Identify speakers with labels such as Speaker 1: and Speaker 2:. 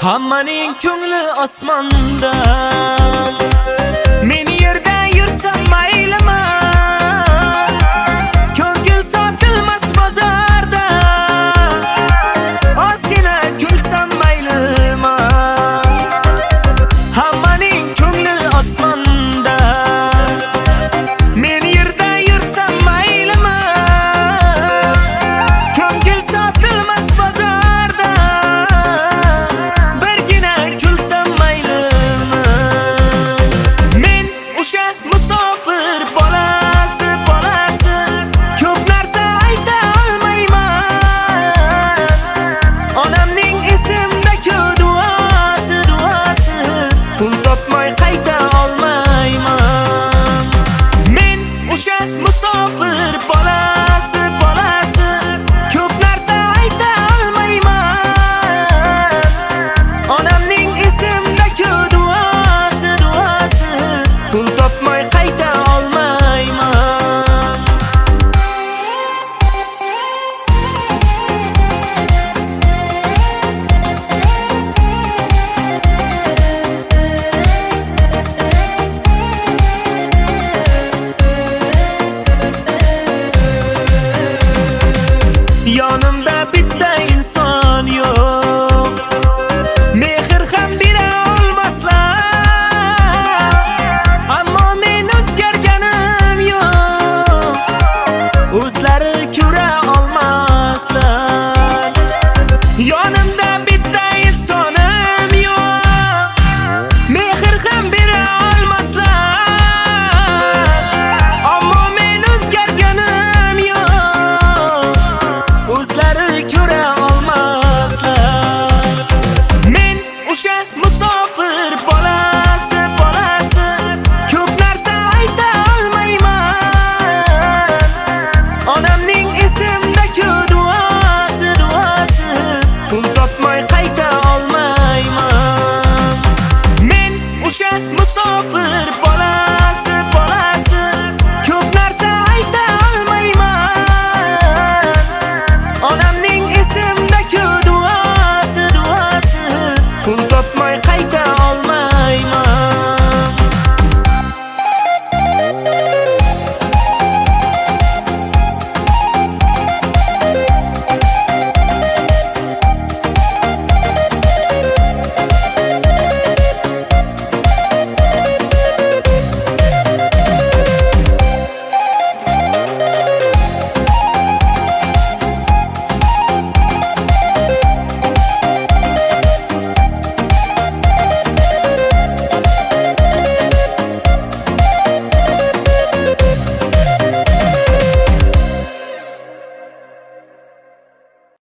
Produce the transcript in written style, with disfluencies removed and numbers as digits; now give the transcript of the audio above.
Speaker 1: Hammaning ko'ngli osmonda, men yerda yursam maylimi? Ko'ngil sotilmas bozorda, ozgina kulsam maylimi? Hammaning ko'ngli osmonda, men yerda yursam maylimi? Ko'ngil sotilmas bozorda, birgina kulsam maylimi? Men o'sha musofir bolasi, ko'p narsa ayta olmayman. Onamning esimda-ku duosi, pul topmay qayta olmayman. Men o'sha musofir bolasi, ko'p narsa ayta olmayman. Onamning esimda-ku duosi, pul topmay qayta olmayman. Yonimda bitta inson yo'q, mehr ham bera olmaslar. Ammo men o'zgarganim yo'q, o'zlari ko'ra olmaslar. Yonimda bitta insonim yo'q, mehr ham bera olmaslar. Ammo men o'zgarganim yo'q, o'zlari ko'ra olmaslar.